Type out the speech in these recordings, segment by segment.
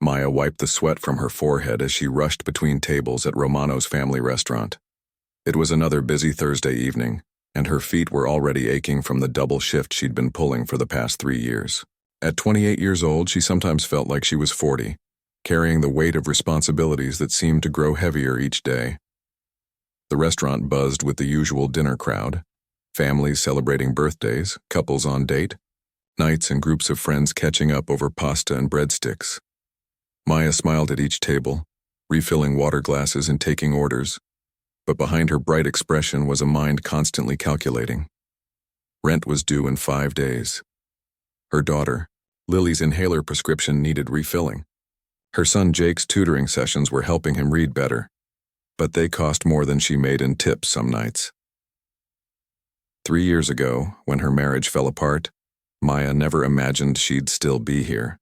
Maya wiped the sweat from her forehead as she rushed between tables at Romano's family restaurant. It was another busy Thursday evening, and her feet were already aching from the double shift she'd been pulling for the past 3 years. At 28 years old, she sometimes felt like she was 40, carrying the weight of responsibilities that seemed to grow heavier each day. The restaurant buzzed with the usual dinner crowd, families celebrating birthdays, couples on date, nights and groups of friends catching up over pasta and breadsticks. Maya smiled at each table, refilling water glasses and taking orders, but behind her bright expression was a mind constantly calculating. Rent was due in 5 days. Her daughter, Lily's inhaler prescription needed refilling. Her son Jake's tutoring sessions were helping him read better, but they cost more than she made in tips some nights. 3 years ago, when her marriage fell apart, Maya never imagined she'd still be here.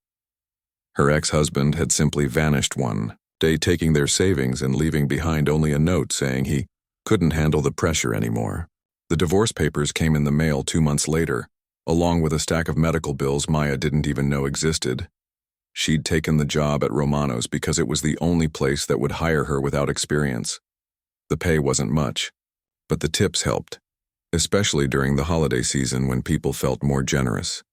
Her ex-husband had simply vanished one day, taking their savings and leaving behind only a note saying he couldn't handle the pressure anymore. The divorce papers came in the mail 2 months later, along with a stack of medical bills Maya didn't even know existed. She'd taken the job at Romano's because it was the only place that would hire her without experience. The pay wasn't much, but the tips helped, especially during the holiday season when people felt more generous.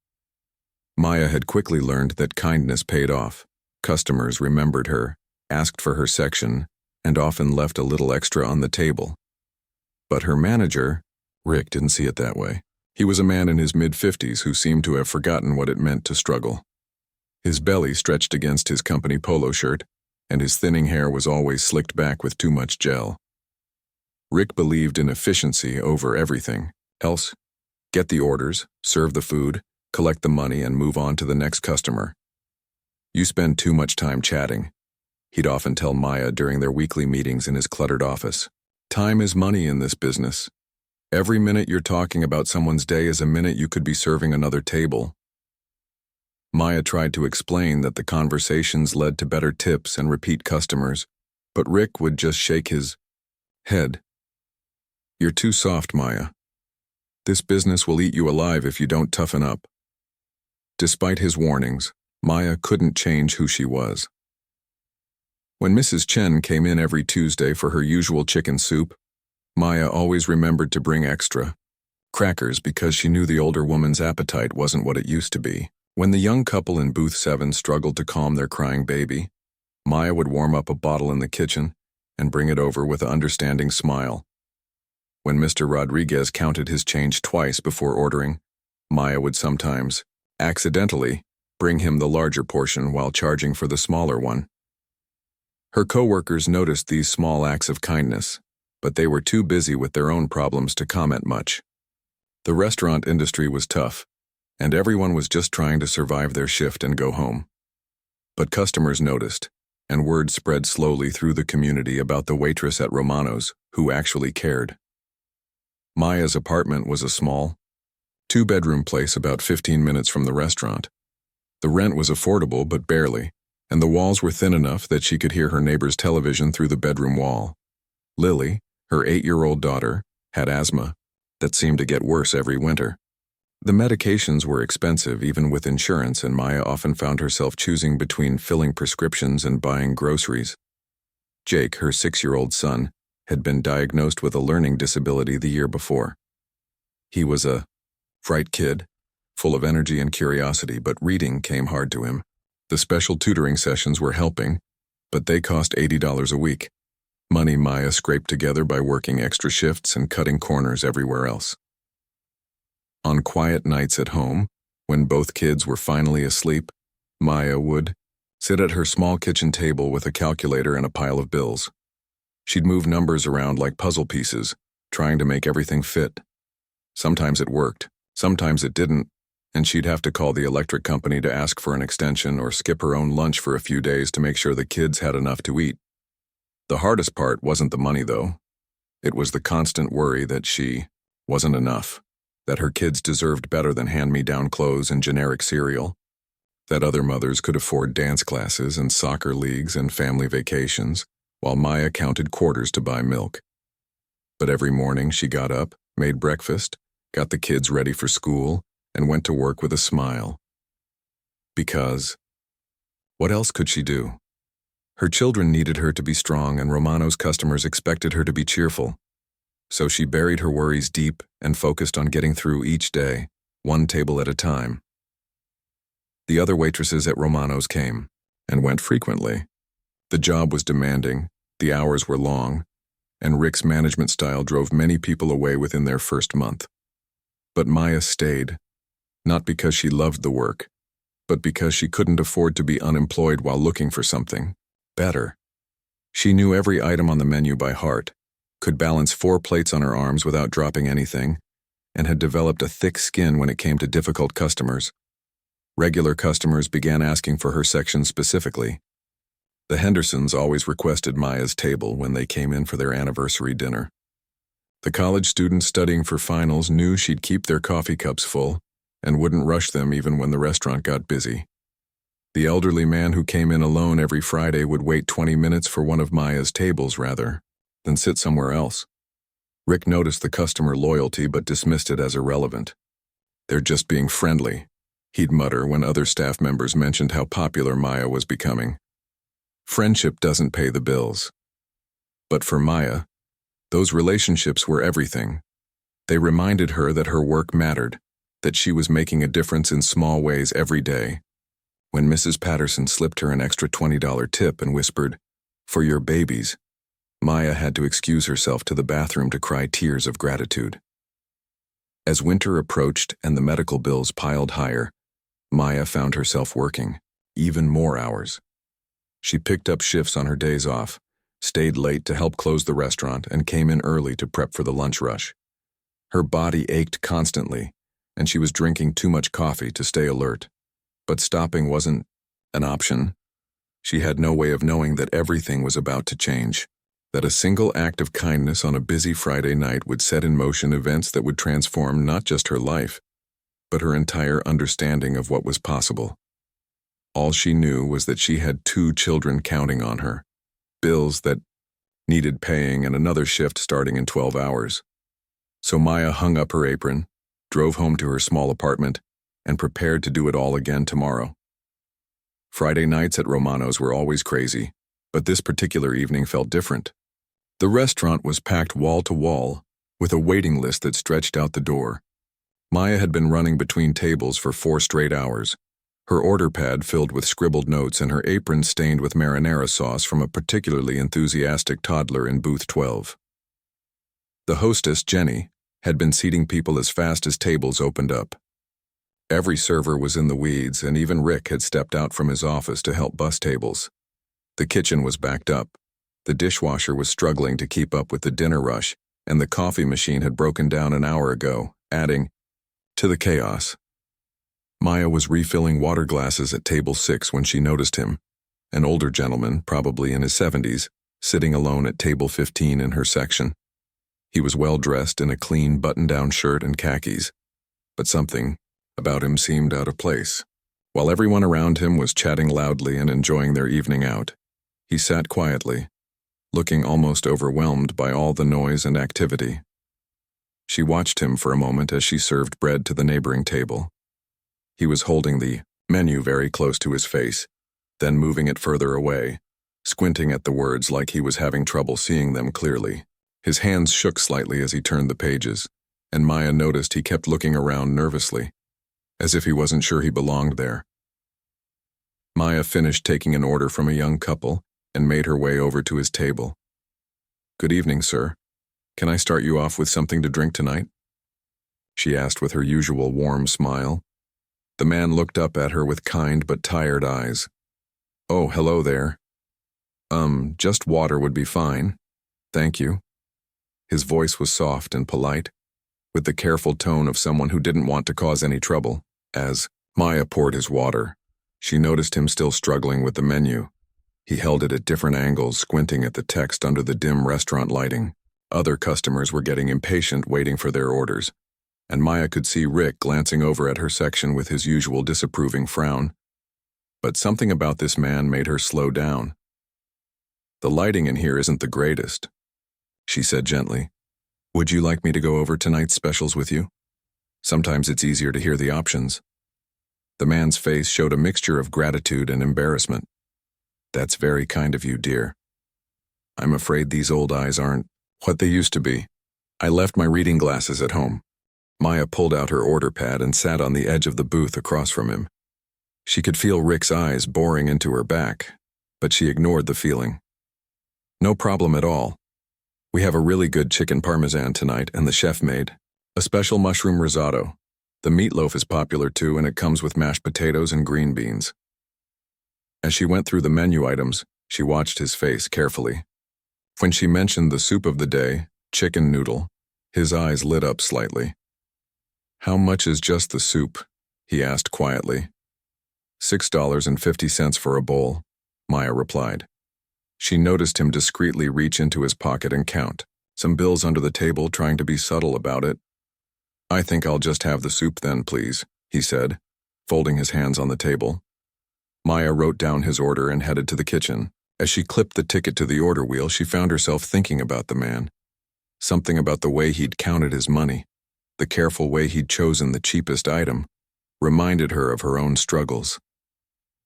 Maya had quickly learned that kindness paid off. Customers remembered her, asked for her section, and often left a little extra on the table. But her manager, Rick, didn't see it that way. He was a man in his mid-50s who seemed to have forgotten what it meant to struggle. His belly stretched against his company polo shirt, and his thinning hair was always slicked back with too much gel. Rick believed in efficiency over everything else. Get the orders, serve the food, collect the money, and move on to the next customer. You spend too much time chatting, he'd often tell Maya during their weekly meetings in his cluttered office. Time is money in this business. Every minute you're talking about someone's day is a minute you could be serving another table. Maya tried to explain that the conversations led to better tips and repeat customers, but Rick would just shake his head. You're too soft, Maya. This business will eat you alive if you don't toughen up. Despite his warnings, Maya couldn't change who she was. When Mrs. Chen came in every Tuesday for her usual chicken soup, Maya always remembered to bring extra crackers because she knew the older woman's appetite wasn't what it used to be. When the young couple in booth 7 struggled to calm their crying baby, Maya would warm up a bottle in the kitchen and bring it over with an understanding smile. When Mr. Rodriguez counted his change twice before ordering, Maya would sometimes, accidentally, bring him the larger portion while charging for the smaller one. Her coworkers noticed these small acts of kindness, but they were too busy with their own problems to comment much. The restaurant industry was tough, and everyone was just trying to survive their shift and go home. But customers noticed, and word spread slowly through the community about the waitress at Romano's who actually cared. Maya's apartment was a small, 2-bedroom place about 15 minutes from the restaurant. The rent was affordable, but barely, and the walls were thin enough that she could hear her neighbor's television through the bedroom wall. Lily, her 8-year-old daughter, had asthma that seemed to get worse every winter. The medications were expensive even with insurance, and Maya often found herself choosing between filling prescriptions and buying groceries. Jake, her 6-year-old son, had been diagnosed with a learning disability the year before. He was a bright kid, full of energy and curiosity, but reading came hard to him. The special tutoring sessions were helping, but they cost $80 a week, money Maya scraped together by working extra shifts and cutting corners everywhere else. On quiet nights at home, when both kids were finally asleep, Maya would sit at her small kitchen table with a calculator and a pile of bills. She'd move numbers around like puzzle pieces, trying to make everything fit. Sometimes it worked, sometimes it didn't, and she'd have to call the electric company to ask for an extension or skip her own lunch for a few days to make sure the kids had enough to eat. The hardest part wasn't the money, though. It was the constant worry that she wasn't enough, that her kids deserved better than hand-me-down clothes and generic cereal, that other mothers could afford dance classes and soccer leagues and family vacations, while Maya counted quarters to buy milk. But every morning she got up, made breakfast, got the kids ready for school, and went to work with a smile. Because, What else could she do? Her children needed her to be strong, and Romano's customers expected her to be cheerful. So she buried her worries deep and focused on getting through each day, one table at a time. The other waitresses at Romano's came and went frequently. The job was demanding, the hours were long, and Rick's management style drove many people away within their first month. But Maya stayed, not because she loved the work, but because she couldn't afford to be unemployed while looking for something better. She knew every item on the menu by heart, could balance 4 plates on her arms without dropping anything, and had developed a thick skin when it came to difficult customers. Regular customers began asking for her section specifically. The Hendersons always requested Maya's table when they came in for their anniversary dinner. The college students studying for finals knew she'd keep their coffee cups full and wouldn't rush them even when the restaurant got busy. The elderly man who came in alone every Friday would wait 20 minutes for one of Maya's tables rather than sit somewhere else. Rick noticed the customer loyalty but dismissed it as irrelevant. "They're just being friendly," he'd mutter when other staff members mentioned how popular Maya was becoming. Friendship doesn't pay the bills. But for Maya, those relationships were everything. They reminded her that her work mattered, that she was making a difference in small ways every day. When Mrs. Patterson slipped her an extra $20 tip and whispered, "For your babies," Maya had to excuse herself to the bathroom to cry tears of gratitude. As winter approached and the medical bills piled higher, Maya found herself working even more hours. She picked up shifts on her days off, stayed late to help close the restaurant, and came in early to prep for the lunch rush. Her body ached constantly, and she was drinking too much coffee to stay alert. But stopping wasn't an option. She had no way of knowing that everything was about to change, that a single act of kindness on a busy Friday night would set in motion events that would transform not just her life, but her entire understanding of what was possible. All she knew was that she had 2 children counting on her, bills that needed paying, and another shift starting in 12 hours. So Maya hung up her apron, drove home to her small apartment, and prepared to do it all again tomorrow. Friday nights at Romano's were always crazy, but this particular evening felt different. The restaurant was packed wall to wall, with a waiting list that stretched out the door. Maya had been running between tables for 4 straight hours, her order pad filled with scribbled notes and her apron stained with marinara sauce from a particularly enthusiastic toddler in booth 12. The hostess, Jenny, had been seating people as fast as tables opened up. Every server was in the weeds, and even Rick had stepped out from his office to help bus tables. The kitchen was backed up. The dishwasher was struggling to keep up with the dinner rush, and the coffee machine had broken down an hour ago, adding to the chaos. Maya was refilling water glasses at table 6 when she noticed him, an older gentleman, probably in his 70s, sitting alone at table 15 in her section. He was well-dressed in a clean button-down shirt and khakis, but something about him seemed out of place. While everyone around him was chatting loudly and enjoying their evening out, he sat quietly, looking almost overwhelmed by all the noise and activity. She watched him for a moment as she served bread to the neighboring table. He was holding the menu very close to his face, then moving it further away, squinting at the words like he was having trouble seeing them clearly. His hands shook slightly as he turned the pages, and Maya noticed he kept looking around nervously, as if he wasn't sure he belonged there. Maya finished taking an order from a young couple and made her way over to his table. "Good evening, sir. Can I start you off with something to drink tonight?" she asked with her usual warm smile. The man looked up at her with kind but tired eyes. "Oh, hello there. Just water would be fine. Thank you." His voice was soft and polite, with the careful tone of someone who didn't want to cause any trouble. As Maya poured his water, she noticed him still struggling with the menu. He held it at different angles, squinting at the text under the dim restaurant lighting. Other customers were getting impatient waiting for their orders, and Maya could see Rick glancing over at her section with his usual disapproving frown. But something about this man made her slow down. "The lighting in here isn't the greatest," she said gently. "Would you like me to go over tonight's specials with you? Sometimes it's easier to hear the options." The man's face showed a mixture of gratitude and embarrassment. That's very kind of you, dear. I'm afraid these old eyes aren't what they used to be. I left my reading glasses at home. Maya pulled out her order pad and sat on the edge of the booth across from him. She could feel Rick's eyes boring into her back, but she ignored the feeling. No problem at all. We have a really good chicken parmesan tonight, and the chef made a special mushroom risotto. The meatloaf is popular too, and it comes with mashed potatoes and green beans. As she went through the menu items, she watched his face carefully. When she mentioned the soup of the day, chicken noodle, his eyes lit up slightly. How much is just the soup? He asked quietly. $6.50 for a bowl, Maya replied. She noticed him discreetly reach into his pocket and count some bills under the table, trying to be subtle about it. I think I'll just have the soup then, please, he said, folding his hands on the table. Maya wrote down his order and headed to the kitchen. As she clipped the ticket to the order wheel, she found herself thinking about the man. Something about the way he'd counted his money, the careful way he'd chosen the cheapest item, reminded her of her own struggles.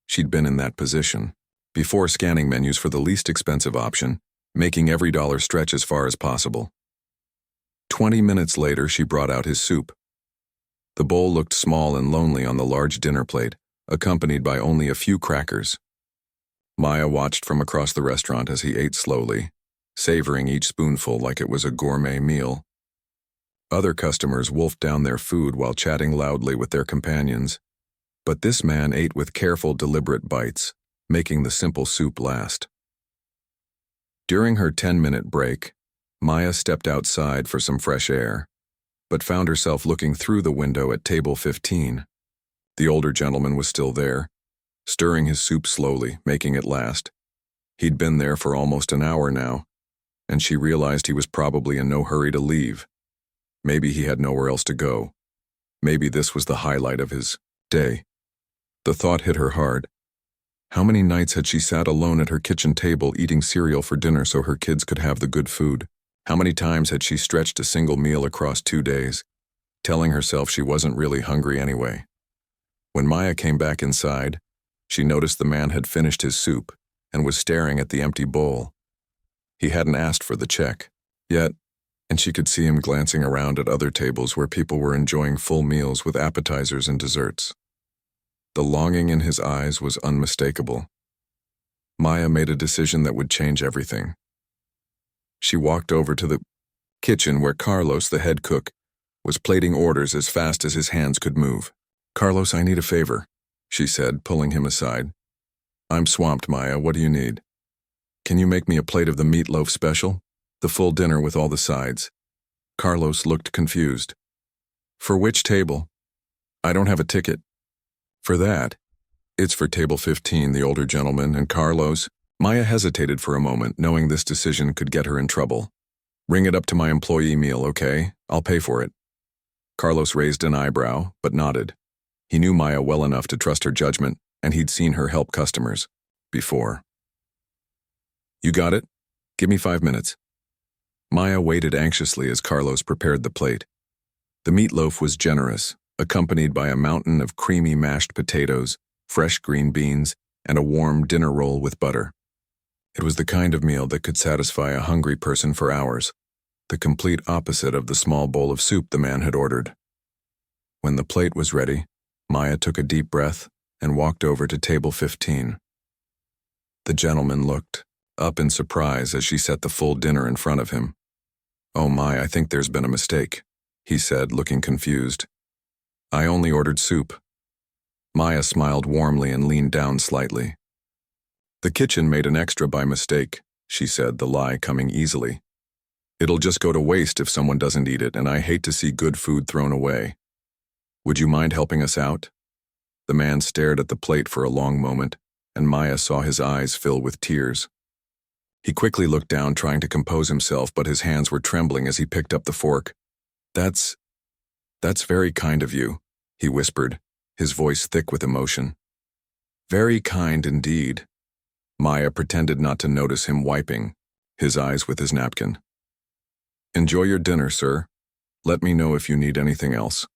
She'd been in that position, before scanning menus for the least expensive option, making every dollar stretch as far as possible. 20 minutes later, she brought out his soup. The bowl looked small and lonely on the large dinner plate, accompanied by only a few crackers. Maya watched from across the restaurant as he ate slowly, savoring each spoonful like it was a gourmet meal. Other customers wolfed down their food while chatting loudly with their companions, but this man ate with careful, deliberate bites, making the simple soup last. During her 10-minute break, Maya stepped outside for some fresh air, but found herself looking through the window at table 15. The older gentleman was still there, stirring his soup slowly, making it last. He'd been there for almost an hour now, and she realized he was probably in no hurry to leave. Maybe he had nowhere else to go. Maybe this was the highlight of his day. The thought hit her hard. How many nights had she sat alone at her kitchen table eating cereal for dinner so her kids could have the good food? How many times had she stretched a single meal across 2 days, telling herself she wasn't really hungry anyway? When Maya came back inside, she noticed the man had finished his soup and was staring at the empty bowl. He hadn't asked for the check yet, and she could see him glancing around at other tables where people were enjoying full meals with appetizers and desserts. The longing in his eyes was unmistakable. Maya made a decision that would change everything. She walked over to the kitchen where Carlos, the head cook, was plating orders as fast as his hands could move. "Carlos, I need a favor," she said, pulling him aside. "I'm swamped, Maya. What do you need?" "Can you make me a plate of the meatloaf special? The full dinner with all the sides." Carlos looked confused. "For which table?" "I don't have a ticket." "For that?" "It's for table 15, the older gentleman, and Carlos." Maya hesitated for a moment, knowing this decision could get her in trouble. "Ring it up to my employee meal, okay? I'll pay for it." Carlos raised an eyebrow, but nodded. He knew Maya well enough to trust her judgment, and he'd seen her help customers before. "You got it? Give me 5 minutes." Maya waited anxiously as Carlos prepared the plate. The meatloaf was generous, accompanied by a mountain of creamy mashed potatoes, fresh green beans, and a warm dinner roll with butter. It was the kind of meal that could satisfy a hungry person for hours, the complete opposite of the small bowl of soup the man had ordered. When the plate was ready, Maya took a deep breath and walked over to table 15. The gentleman looked up in surprise as she set the full dinner in front of him. "Oh my, I think there's been a mistake," he said, looking confused. "I only ordered soup." Maya smiled warmly and leaned down slightly. "The kitchen made an extra by mistake," she said, the lie coming easily. "It'll just go to waste if someone doesn't eat it, and I hate to see good food thrown away. Would you mind helping us out?" The man stared at the plate for a long moment, and Maya saw his eyes fill with tears. He quickly looked down, trying to compose himself, but his hands were trembling as he picked up the fork. That's very kind of you," he whispered, his voice thick with emotion. "Very kind indeed." Maya pretended not to notice him wiping his eyes with his napkin. "Enjoy your dinner, sir. Let me know if you need anything else."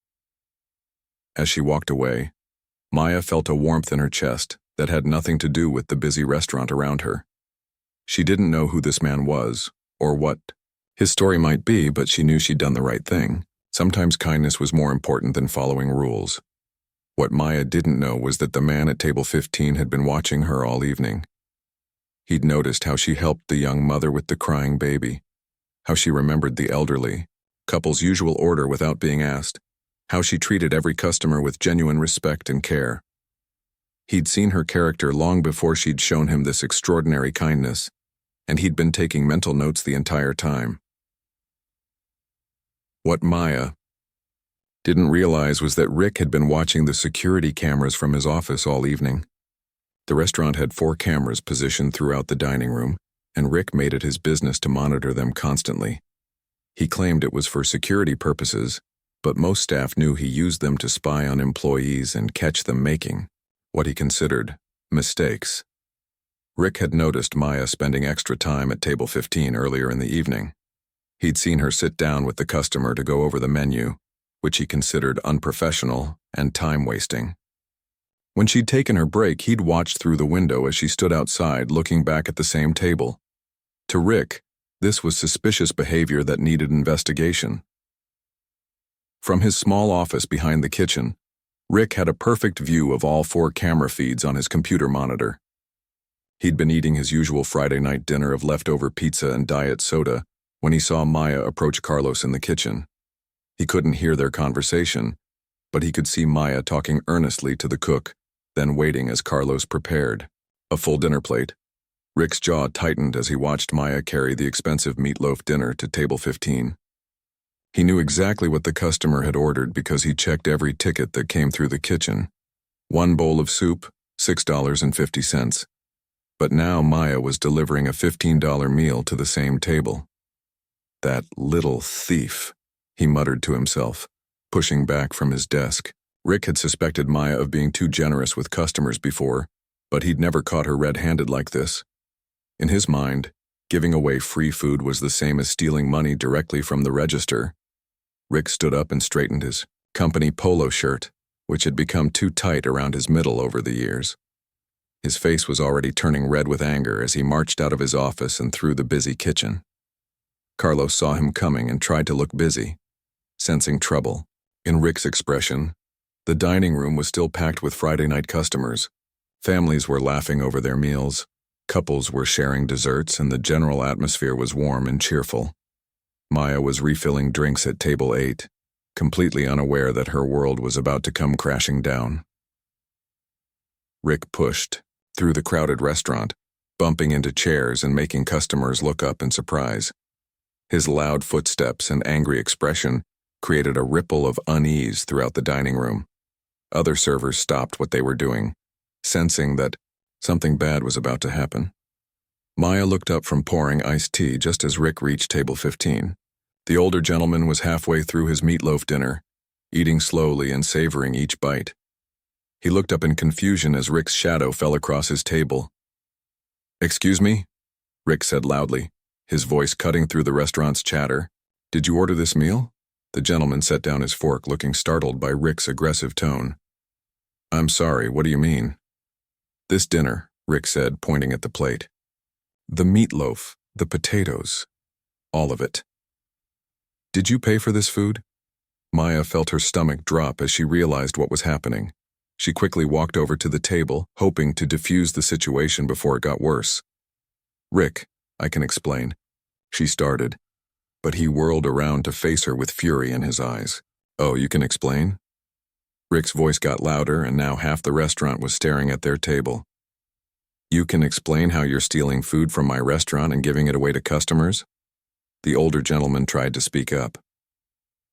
As she walked away, Maya felt a warmth in her chest that had nothing to do with the busy restaurant around her. She didn't know who this man was, or what his story might be, but she knew she'd done the right thing. Sometimes kindness was more important than following rules. What Maya didn't know was that the man at table 15 had been watching her all evening. He'd noticed how she helped the young mother with the crying baby, how she remembered the elderly couple's usual order without being asked, how she treated every customer with genuine respect and care. He'd seen her character long before she'd shown him this extraordinary kindness, and he'd been taking mental notes the entire time. What Maya didn't realize was that Rick had been watching the security cameras from his office all evening. The restaurant had 4 cameras positioned throughout the dining room, and Rick made it his business to monitor them constantly. He claimed it was for security purposes, but most staff knew he used them to spy on employees and catch them making what he considered mistakes. Rick had noticed Maya spending extra time at table 15 earlier in the evening. He'd seen her sit down with the customer to go over the menu, which he considered unprofessional and time-wasting. When she'd taken her break, he'd watched through the window as she stood outside looking back at the same table. To Rick, this was suspicious behavior that needed investigation. From his small office behind the kitchen, Rick had a perfect view of all 4 camera feeds on his computer monitor. He'd been eating his usual Friday night dinner of leftover pizza and diet soda when he saw Maya approach Carlos in the kitchen. He couldn't hear their conversation, but he could see Maya talking earnestly to the cook, then waiting as Carlos prepared a full dinner plate. Rick's jaw tightened as he watched Maya carry the expensive meatloaf dinner to table 15. He knew exactly what the customer had ordered because he checked every ticket that came through the kitchen. 1 bowl of soup, $6.50. But now Maya was delivering a $15 meal to the same table. That little thief, he muttered to himself, pushing back from his desk. Rick had suspected Maya of being too generous with customers before, but he'd never caught her red-handed like this. In his mind, giving away free food was the same as stealing money directly from the register. Rick stood up and straightened his company polo shirt, which had become too tight around his middle over the years. His face was already turning red with anger as he marched out of his office and through the busy kitchen. Carlos saw him coming and tried to look busy, sensing trouble. In Rick's expression, the dining room was still packed with Friday night customers. Families were laughing over their meals, couples were sharing desserts, and the general atmosphere was warm and cheerful. Maya was refilling drinks at table 8, completely unaware that her world was about to come crashing down. Rick pushed through the crowded restaurant, bumping into chairs and making customers look up in surprise. His loud footsteps and angry expression created a ripple of unease throughout the dining room. Other servers stopped what they were doing, sensing that something bad was about to happen. Maya looked up from pouring iced tea just as Rick reached table 15. The older gentleman was halfway through his meatloaf dinner, eating slowly and savoring each bite. He looked up in confusion as Rick's shadow fell across his table. "Excuse me?" Rick said loudly, his voice cutting through the restaurant's chatter. "Did you order this meal?" The gentleman set down his fork, looking startled by Rick's aggressive tone. "I'm sorry, what do you mean?" "This dinner," Rick said, pointing at the plate. "The meatloaf, the potatoes, all of it. Did you pay for this food?" Maya felt her stomach drop as she realized what was happening. She quickly walked over to the table, hoping to defuse the situation before it got worse. "Rick, I can explain," she started, but he whirled around to face her with fury in his eyes. "Oh, you can explain?" Rick's voice got louder, and now half the restaurant was staring at their table. "You can explain how you're stealing food from my restaurant and giving it away to customers?" The older gentleman tried to speak up.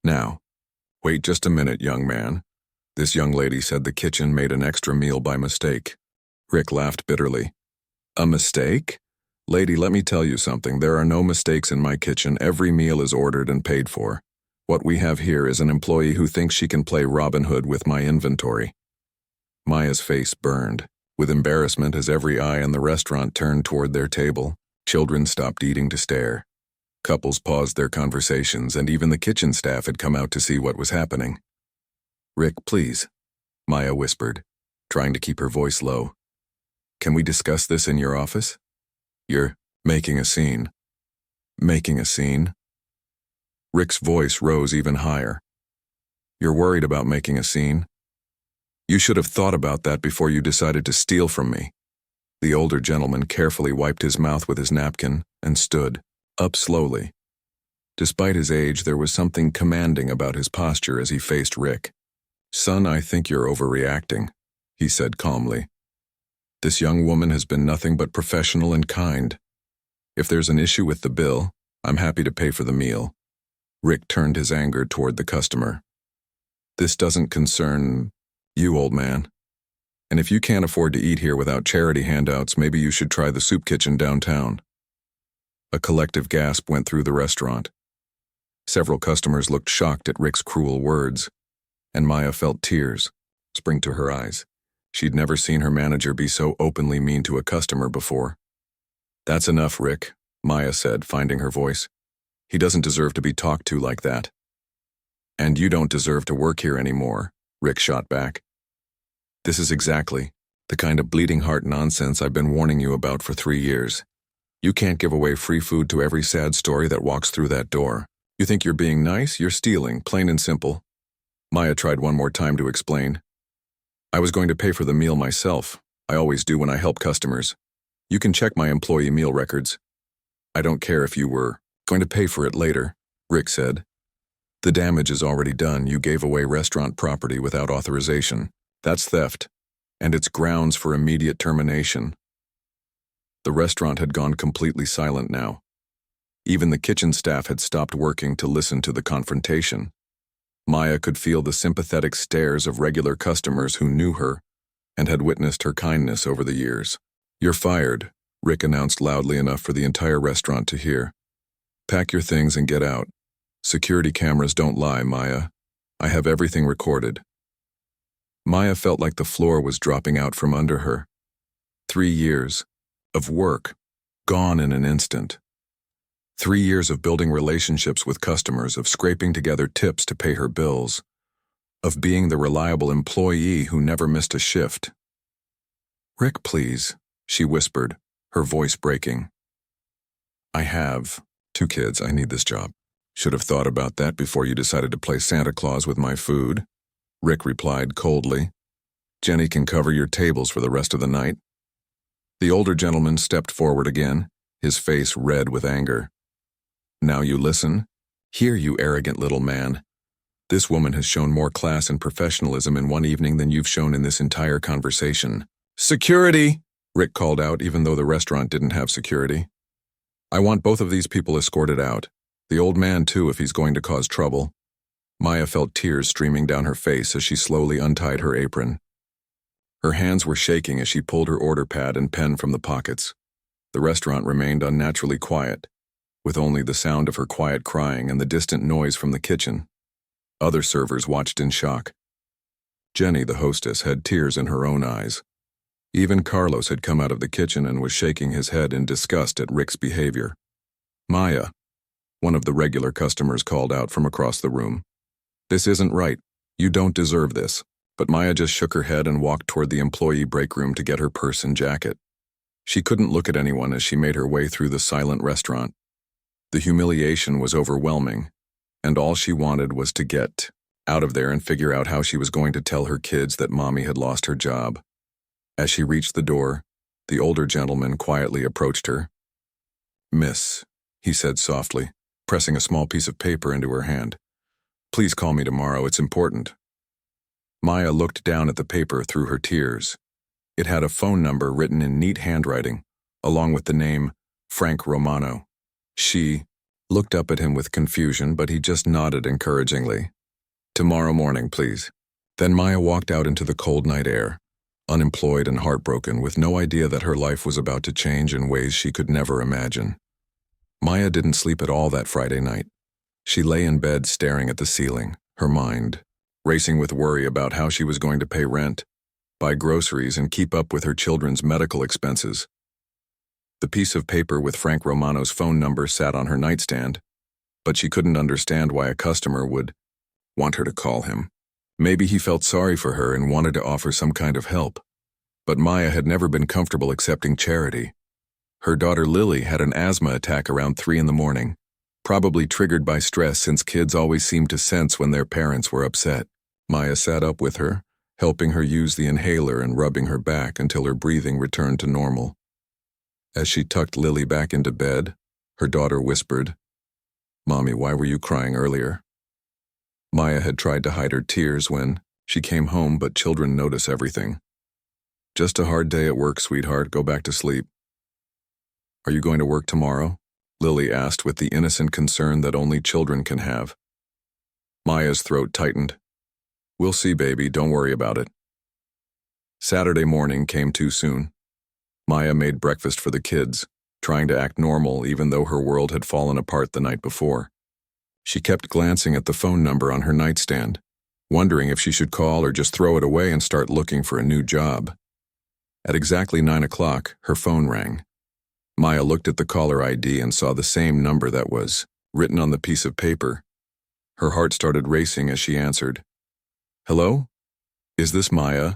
"Now, wait just a minute, young man. This young lady said the kitchen made an extra meal by mistake." Rick laughed bitterly. "A mistake? Lady, let me tell you something. There are no mistakes in my kitchen. Every meal is ordered and paid for. What we have here is an employee who thinks she can play Robin Hood with my inventory." Maya's face burned with embarrassment as every eye in the restaurant turned toward their table. Children stopped eating to stare. Couples paused their conversations, and even the kitchen staff had come out to see what was happening. "Rick, please," Maya whispered, trying to keep her voice low. Can we discuss this in your office? You're making a scene. Making a scene? Rick's voice rose even higher. You're worried about making a scene? You should have thought about that before you decided to steal from me. The older gentleman carefully wiped his mouth with his napkin and stood up slowly. Despite his age, there was something commanding about his posture as he faced Rick. Son, I think you're overreacting, he said calmly. This young woman has been nothing but professional and kind. If there's an issue with the bill, I'm happy to pay for the meal. Rick turned his anger toward the customer. This doesn't concern you, old man. And if you can't afford to eat here without charity handouts, maybe you should try the soup kitchen downtown. A collective gasp went through the restaurant. Several customers looked shocked at Rick's cruel words, and Maya felt tears spring to her eyes. She'd never seen her manager be so openly mean to a customer before. That's enough, Rick, Maya said, finding her voice. He doesn't deserve to be talked to like that. And you don't deserve to work here anymore, Rick shot back. This is exactly the kind of bleeding heart nonsense I've been warning you about for 3 years. You can't give away free food to every sad story that walks through that door. You think you're being nice? You're stealing, plain and simple. Maya tried one more time to explain. I was going to pay for the meal myself. I always do when I help customers. You can check my employee meal records. I don't care if you were going to pay for it later, Rick said. The damage is already done. You gave away restaurant property without authorization. That's theft, and it's grounds for immediate termination. The restaurant had gone completely silent now. Even the kitchen staff had stopped working to listen to the confrontation. Maya could feel the sympathetic stares of regular customers who knew her and had witnessed her kindness over the years. You're fired, Rick announced loudly enough for the entire restaurant to hear. Pack your things and get out. Security cameras don't lie, Maya. I have everything recorded. Maya felt like the floor was dropping out from under her. 3 years of work, gone in an instant. 3 years of building relationships with customers, of scraping together tips to pay her bills, of being the reliable employee who never missed a shift. Rick, please, she whispered, her voice breaking. I have 2 kids. I need this job. Should have thought about that before you decided to play Santa Claus with my food, Rick replied coldly. Jenny can cover your tables for the rest of the night. The older gentleman stepped forward again, his face red with anger. Now you listen. Here, you arrogant little man. This woman has shown more class and professionalism in one evening than you've shown in this entire conversation. Security! Rick called out, even though the restaurant didn't have security. I want both of these people escorted out. The old man, too, if he's going to cause trouble. Maya felt tears streaming down her face as she slowly untied her apron. Her hands were shaking as she pulled her order pad and pen from the pockets. The restaurant remained unnaturally quiet, with only the sound of her quiet crying and the distant noise from the kitchen. Other servers watched in shock. Jenny, the hostess, had tears in her own eyes. Even Carlos had come out of the kitchen and was shaking his head in disgust at Rick's behavior. Maya, one of the regular customers, called out from across the room. This isn't right. You don't deserve this. But Maya just shook her head and walked toward the employee break room to get her purse and jacket. She couldn't look at anyone as she made her way through the silent restaurant. The humiliation was overwhelming, and all she wanted was to get out of there and figure out how she was going to tell her kids that Mommy had lost her job. As she reached the door, the older gentleman quietly approached her. Miss, he said softly, pressing a small piece of paper into her hand. Please call me tomorrow, it's important. Maya looked down at the paper through her tears. It had a phone number written in neat handwriting, along with the name Frank Romano. She looked up at him with confusion, but he just nodded encouragingly. Tomorrow morning, please. Then Maya walked out into the cold night air, unemployed and heartbroken, with no idea that her life was about to change in ways she could never imagine. Maya didn't sleep at all that Friday night. She lay in bed staring at the ceiling, her mind racing with worry about how she was going to pay rent, buy groceries, and keep up with her children's medical expenses. The piece of paper with Frank Romano's phone number sat on her nightstand, but she couldn't understand why a customer would want her to call him. Maybe he felt sorry for her and wanted to offer some kind of help. But Maya had never been comfortable accepting charity. Her daughter Lily had an asthma attack around 3 in the morning, probably triggered by stress since kids always seemed to sense when their parents were upset. Maya sat up with her, helping her use the inhaler and rubbing her back until her breathing returned to normal. As she tucked Lily back into bed, her daughter whispered, "Mommy, why were you crying earlier?" Maya had tried to hide her tears when she came home, but children notice everything. "Just a hard day at work, sweetheart. Go back to sleep." "Are you going to work tomorrow?" Lily asked with the innocent concern that only children can have. Maya's throat tightened. "We'll see, baby. Don't worry about it." Saturday morning came too soon. Maya made breakfast for the kids, trying to act normal even though her world had fallen apart the night before. She kept glancing at the phone number on her nightstand, wondering if she should call or just throw it away and start looking for a new job. At exactly 9 o'clock, her phone rang. Maya looked at the caller ID and saw the same number that was written on the piece of paper. Her heart started racing as she answered. "Hello? Is this Maya?"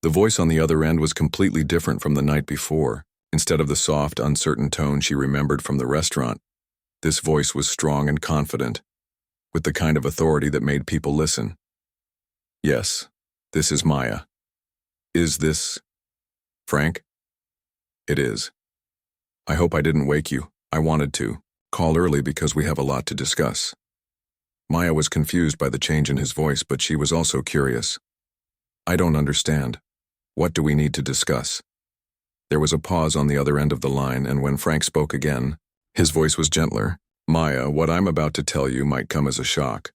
The voice on the other end was completely different from the night before. Instead of the soft, uncertain tone she remembered from the restaurant, this voice was strong and confident, with the kind of authority that made people listen. "Yes, this is Maya. Is this Frank?" "It is. I hope I didn't wake you. I wanted to call early because we have a lot to discuss." Maya was confused by the change in his voice, but she was also curious. "I don't understand. What do we need to discuss?" There was a pause on the other end of the line, and when Frank spoke again, his voice was gentler. "Maya, what I'm about to tell you might come as a shock.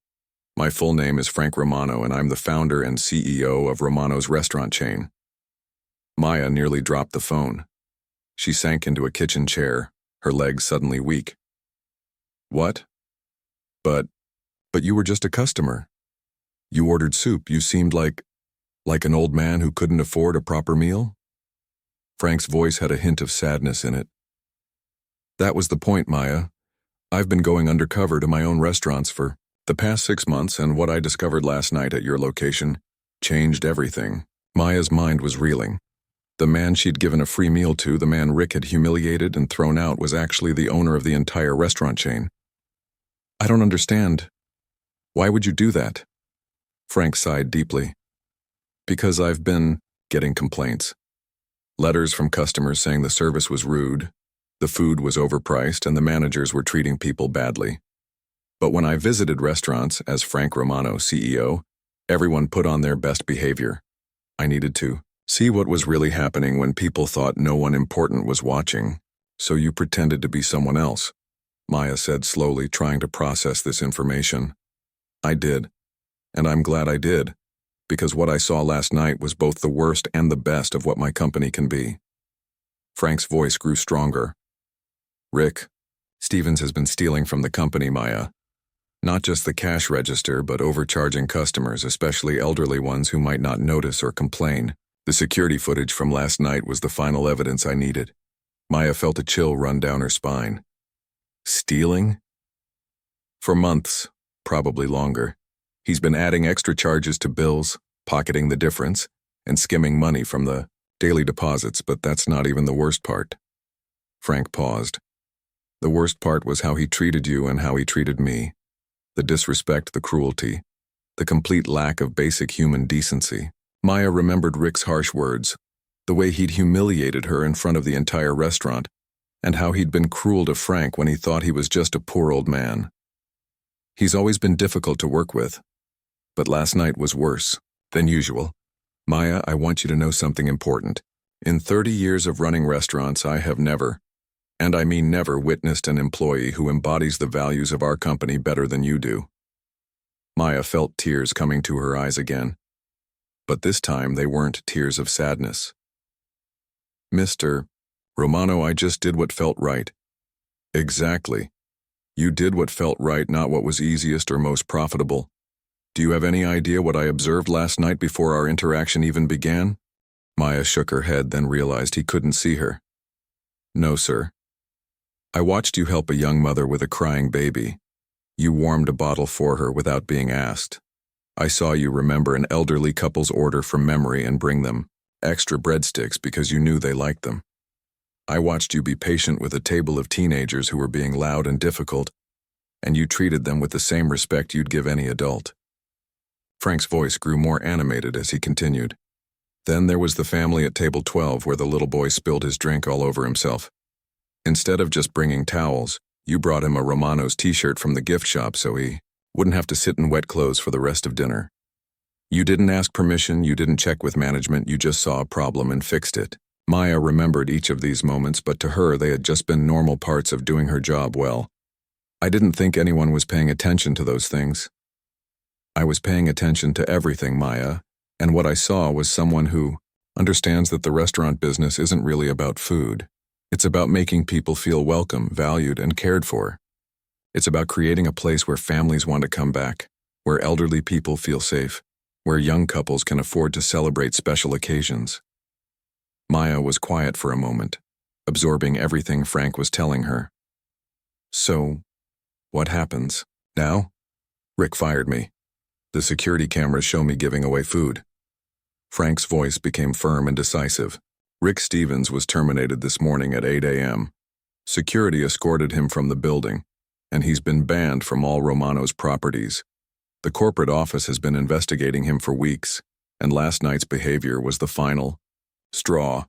My full name is Frank Romano, and I'm the founder and CEO of Romano's restaurant chain." Maya nearly dropped the phone. She sank into a kitchen chair, her legs suddenly weak. "What? But you were just a customer. You ordered soup. You seemed like an old man who couldn't afford a proper meal?" Frank's voice had a hint of sadness in it. "That was the point, Maya. I've been going undercover to my own restaurants for the past 6 months, and what I discovered last night at your location changed everything." Maya's mind was reeling. The man she'd given a free meal to, the man Rick had humiliated and thrown out, was actually the owner of the entire restaurant chain. "I don't understand. Why would you do that?" Frank sighed deeply. "Because I've been getting complaints. Letters from customers saying the service was rude, the food was overpriced, and the managers were treating people badly. But when I visited restaurants as Frank Romano, CEO, everyone put on their best behavior. I needed to see what was really happening when people thought no one important was watching, so you pretended to be someone else," Maya said slowly, trying to process this information. "I did, and I'm glad I did, because what I saw last night was both the worst and the best of what my company can be." Frank's voice grew stronger. "Rick Stevens has been stealing from the company, Maya. Not just the cash register, but overcharging customers, especially elderly ones who might not notice or complain. The security footage from last night was the final evidence I needed." Maya felt a chill run down her spine. "Stealing?" "For months, probably longer. He's been adding extra charges to bills, pocketing the difference, and skimming money from the daily deposits, but that's not even the worst part." Frank paused. "The worst part was how he treated you and how he treated me. The disrespect, the cruelty, the complete lack of basic human decency." Maya remembered Rick's harsh words, the way he'd humiliated her in front of the entire restaurant, and how he'd been cruel to Frank when he thought he was just a poor old man. He's always been difficult to work with, but last night was worse than usual. "Maya, I want you to know something important. In 30 years of running restaurants, I have never, and I mean never, witnessed an employee who embodies the values of our company better than you do." Maya felt tears coming to her eyes again, but this time they weren't tears of sadness. "Mr. Romano, I just did what felt right." "Exactly. You did what felt right, not what was easiest or most profitable. Do you have any idea what I observed last night before our interaction even began?" Maya shook her head, then realized he couldn't see her. "No, sir. I watched you help a young mother with a crying baby. You warmed a bottle for her without being asked. I saw you remember an elderly couple's order from memory and bring them extra breadsticks because you knew they liked them. I watched you be patient with a table of teenagers who were being loud and difficult, and you treated them with the same respect you'd give any adult. Frank's voice grew more animated as he continued. Then there was the family at table 12 where the little boy spilled his drink all over himself. Instead of just bringing towels, you brought him a Romano's t-shirt from the gift shop so he wouldn't have to sit in wet clothes for the rest of dinner. You didn't ask permission, you didn't check with management, you just saw a problem and fixed it. Maya remembered each of these moments, but to her they had just been normal parts of doing her job well. I didn't think anyone was paying attention to those things. I was paying attention to everything, Maya, and what I saw was someone who understands that the restaurant business isn't really about food. It's about making people feel welcome, valued, and cared for. It's about creating a place where families want to come back, where elderly people feel safe, where young couples can afford to celebrate special occasions. Maya was quiet for a moment, absorbing everything Frank was telling her. So, what happens now? Rick fired me. The security cameras show me giving away food. Frank's voice became firm and decisive. Rick Stevens was terminated this morning at 8 a.m. Security escorted him from the building, and he's been banned from all Romano's properties. The corporate office has been investigating him for weeks, and last night's behavior was the final straw.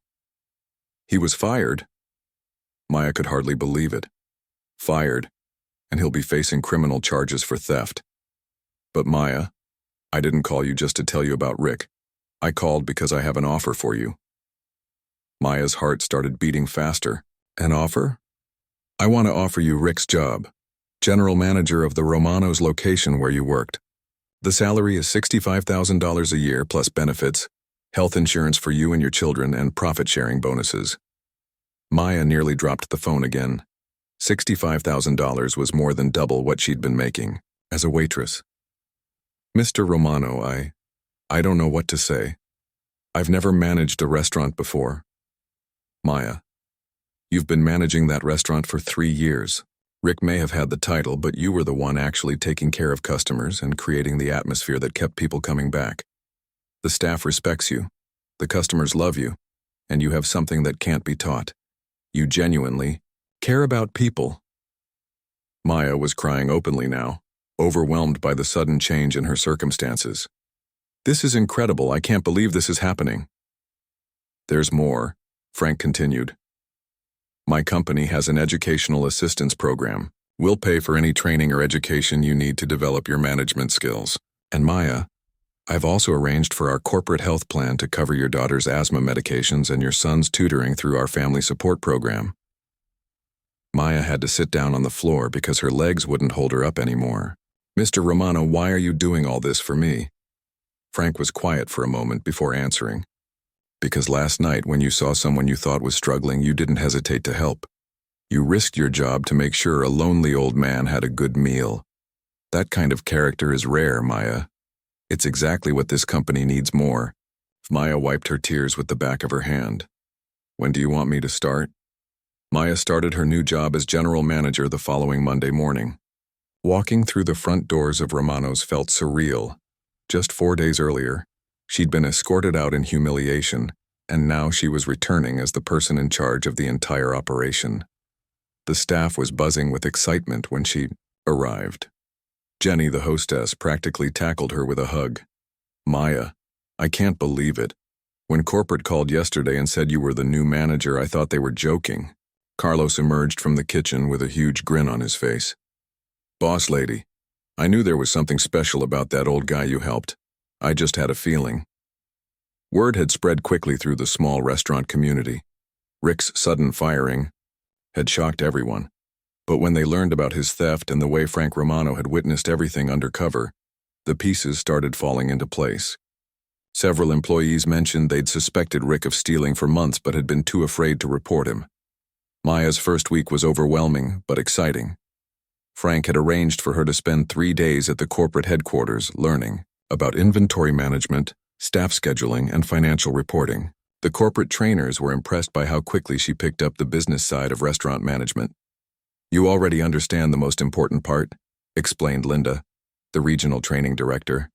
He was fired. Maya could hardly believe it. Fired, and he'll be facing criminal charges for theft. But Maya, I didn't call you just to tell you about Rick. I called because I have an offer for you. Maya's heart started beating faster. An offer? I want to offer you Rick's job, general manager of the Romano's location where you worked. The salary is $65,000 a year plus benefits, health insurance for you and your children, and profit-sharing bonuses. Maya nearly dropped the phone again. $65,000 was more than double what she'd been making as a waitress. Mr. Romano, I don't know what to say. I've never managed a restaurant before. Maya, you've been managing that restaurant for 3 years. Rick may have had the title, but you were the one actually taking care of customers and creating the atmosphere that kept people coming back. The staff respects you, the customers love you, and you have something that can't be taught. You genuinely care about people. Maya was crying openly now, overwhelmed by the sudden change in her circumstances. This is incredible. I can't believe this is happening. There's more, Frank continued. My company has an educational assistance program. We'll pay for any training or education you need to develop your management skills. And Maya, I've also arranged for our corporate health plan to cover your daughter's asthma medications and your son's tutoring through our family support program. Maya had to sit down on the floor because her legs wouldn't hold her up anymore. Mr. Romano, why are you doing all this for me? Frank was quiet for a moment before answering. Because last night when you saw someone you thought was struggling, you didn't hesitate to help. You risked your job to make sure a lonely old man had a good meal. That kind of character is rare, Maya. It's exactly what this company needs more. Maya wiped her tears with the back of her hand. When do you want me to start? Maya started her new job as general manager the following Monday morning. Walking through the front doors of Romano's felt surreal. Just 4 days earlier, she'd been escorted out in humiliation, and now she was returning as the person in charge of the entire operation. The staff was buzzing with excitement when she arrived. Jenny, the hostess, practically tackled her with a hug. Maya, I can't believe it. When corporate called yesterday and said you were the new manager, I thought they were joking. Carlos emerged from the kitchen with a huge grin on his face. Boss lady, I knew there was something special about that old guy you helped. I just had a feeling. Word had spread quickly through the small restaurant community. Rick's sudden firing had shocked everyone. But when they learned about his theft and the way Frank Romano had witnessed everything undercover, the pieces started falling into place. Several employees mentioned they'd suspected Rick of stealing for months but had been too afraid to report him. Maya's first week was overwhelming but exciting. Frank had arranged for her to spend 3 days at the corporate headquarters learning about inventory management, staff scheduling, and financial reporting. The corporate trainers were impressed by how quickly she picked up the business side of restaurant management. You already understand the most important part, explained Linda, the regional training director.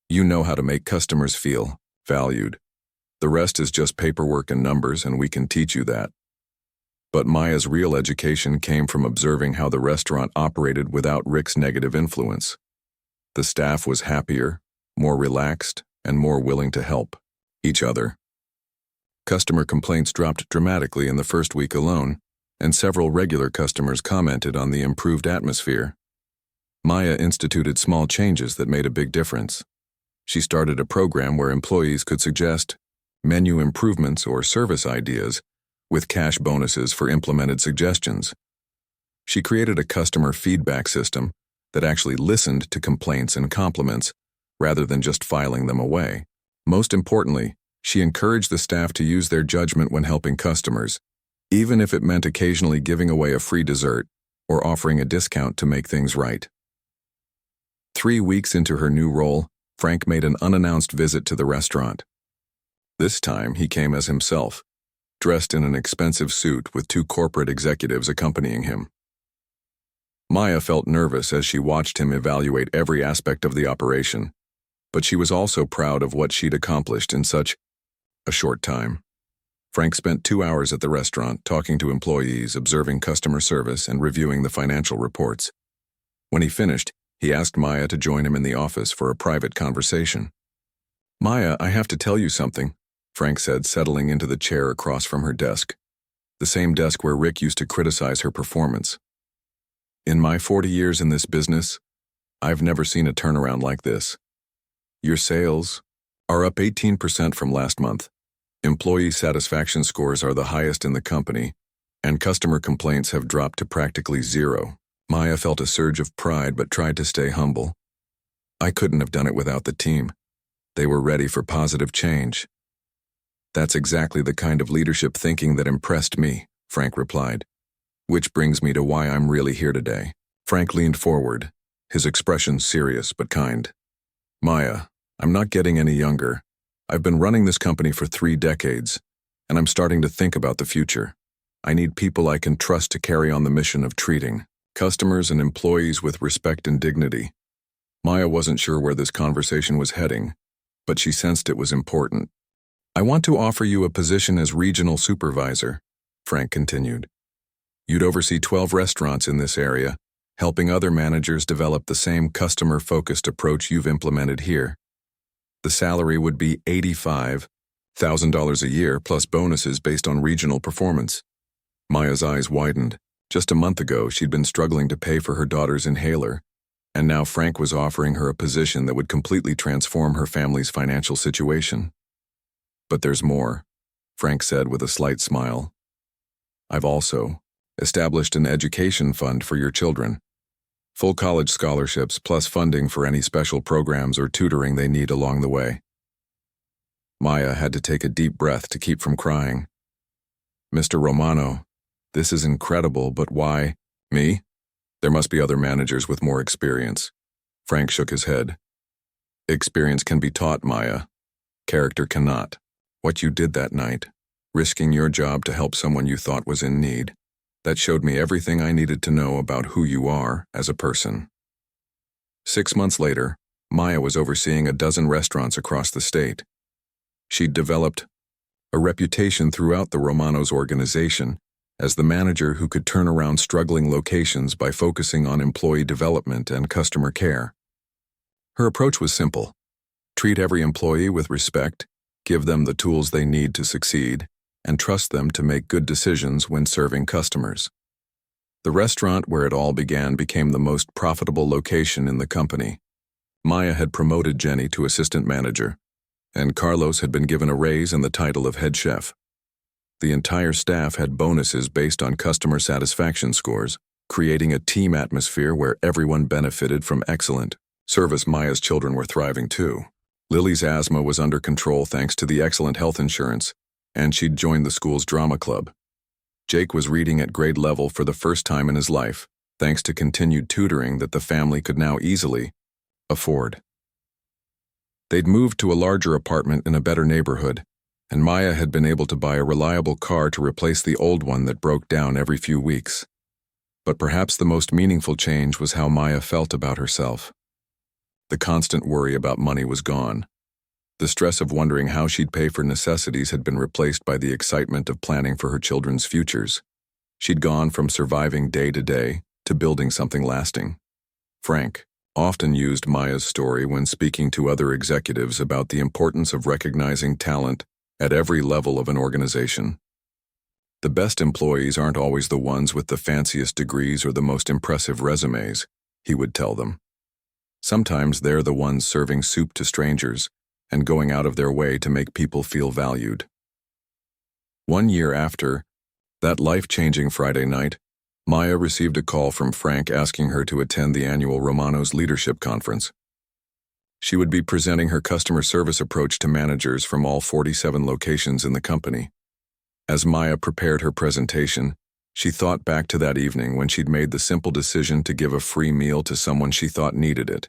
You know how to make customers feel valued. The rest is just paperwork and numbers, and we can teach you that. But Maya's real education came from observing how the restaurant operated without Rick's negative influence. The staff was happier, more relaxed, and more willing to help each other. Customer complaints dropped dramatically in the first week alone, and several regular customers commented on the improved atmosphere. Maya instituted small changes that made a big difference. She started a program where employees could suggest menu improvements or service ideas with cash bonuses for implemented suggestions. She created a customer feedback system that actually listened to complaints and compliments rather than just filing them away. Most importantly, she encouraged the staff to use their judgment when helping customers, even if it meant occasionally giving away a free dessert or offering a discount to make things right. 3 weeks into her new role, Frank made an unannounced visit to the restaurant. This time, he came as himself, dressed in an expensive suit with 2 corporate executives accompanying him. Maya felt nervous as she watched him evaluate every aspect of the operation, but she was also proud of what she'd accomplished in such a short time. Frank spent 2 hours at the restaurant talking to employees, observing customer service, and reviewing the financial reports. When he finished, he asked Maya to join him in the office for a private conversation. "Maya, I have to tell you something," Frank said, settling into the chair across from her desk, the same desk where Rick used to criticize her performance. "In my 40 years in this business, I've never seen a turnaround like this. Your sales are up 18% from last month. Employee satisfaction scores are the highest in the company, and customer complaints have dropped to practically 0. Maya felt a surge of pride but tried to stay humble. "I couldn't have done it without the team. They were ready for positive change." "That's exactly the kind of leadership thinking that impressed me," Frank replied. "Which brings me to why I'm really here today." Frank leaned forward, his expression serious but kind. "Maya, I'm not getting any younger. I've been running this company for 3 decades, and I'm starting to think about the future. I need people I can trust to carry on the mission of treating customers and employees with respect and dignity." Maya wasn't sure where this conversation was heading, but she sensed it was important. "I want to offer you a position as regional supervisor," Frank continued. "You'd oversee 12 restaurants in this area, helping other managers develop the same customer-focused approach you've implemented here. The salary would be $85,000 a year plus bonuses based on regional performance." Maya's eyes widened. Just a month ago, she'd been struggling to pay for her daughter's inhaler, and now Frank was offering her a position that would completely transform her family's financial situation. "But there's more," Frank said with a slight smile. "I've also established an education fund for your children. Full college scholarships plus funding for any special programs or tutoring they need along the way." Maya had to take a deep breath to keep from crying. "Mr. Romano, this is incredible, but why me? There must be other managers with more experience." Frank shook his head. "Experience can be taught, Maya. Character cannot. What you did that night, risking your job to help someone you thought was in need, that showed me everything I needed to know about who you are as a person." 6 months later, Maya was overseeing a dozen restaurants across the state. She'd developed a reputation throughout the Romano's organization as the manager who could turn around struggling locations by focusing on employee development and customer care. Her approach was simple: treat every employee with respect, give them the tools they need to succeed, and trust them to make good decisions when serving customers. The restaurant where it all began became the most profitable location in the company. Maya had promoted Jenny to assistant manager, and Carlos had been given a raise and the title of head chef. The entire staff had bonuses based on customer satisfaction scores, creating a team atmosphere where everyone benefited from excellent service. Maya's children were thriving too. Lily's asthma was under control thanks to the excellent health insurance, and she'd joined the school's drama club. Jake was reading at grade level for the first time in his life, thanks to continued tutoring that the family could now easily afford. They'd moved to a larger apartment in a better neighborhood, and Maya had been able to buy a reliable car to replace the old one that broke down every few weeks. But perhaps the most meaningful change was how Maya felt about herself. The constant worry about money was gone. The stress of wondering how she'd pay for necessities had been replaced by the excitement of planning for her children's futures. She'd gone from surviving day to day to building something lasting. Frank often used Maya's story when speaking to other executives about the importance of recognizing talent at every level of an organization. The best employees aren't always the ones with the fanciest degrees or the most impressive resumes, he would tell them. Sometimes they're the ones serving soup to strangers and going out of their way to make people feel valued. 1 year after that life-changing Friday night, Maya received a call from Frank asking her to attend the annual Romano's Leadership Conference. She would be presenting her customer service approach to managers from all 47 locations in the company. As Maya prepared her presentation, she thought back to that evening when she'd made the simple decision to give a free meal to someone she thought needed it.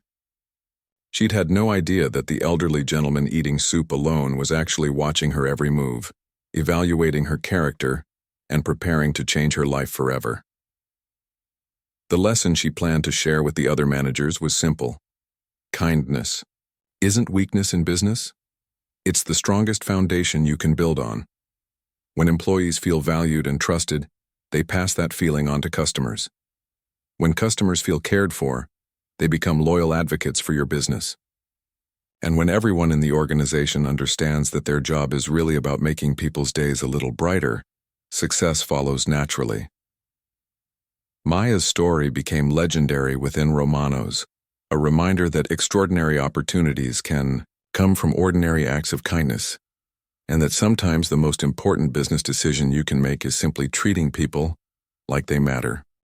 She'd had no idea that the elderly gentleman eating soup alone was actually watching her every move, evaluating her character, and preparing to change her life forever. The lesson she planned to share with the other managers was simple. Kindness isn't weakness in business. It's the strongest foundation you can build on. When employees feel valued and trusted, they pass that feeling on to customers. When customers feel cared for, they become loyal advocates for your business. And when everyone in the organization understands that their job is really about making people's days a little brighter, success follows naturally. Maya's story became legendary within Romano's, a reminder that extraordinary opportunities can come from ordinary acts of kindness, and that sometimes the most important business decision you can make is simply treating people like they matter.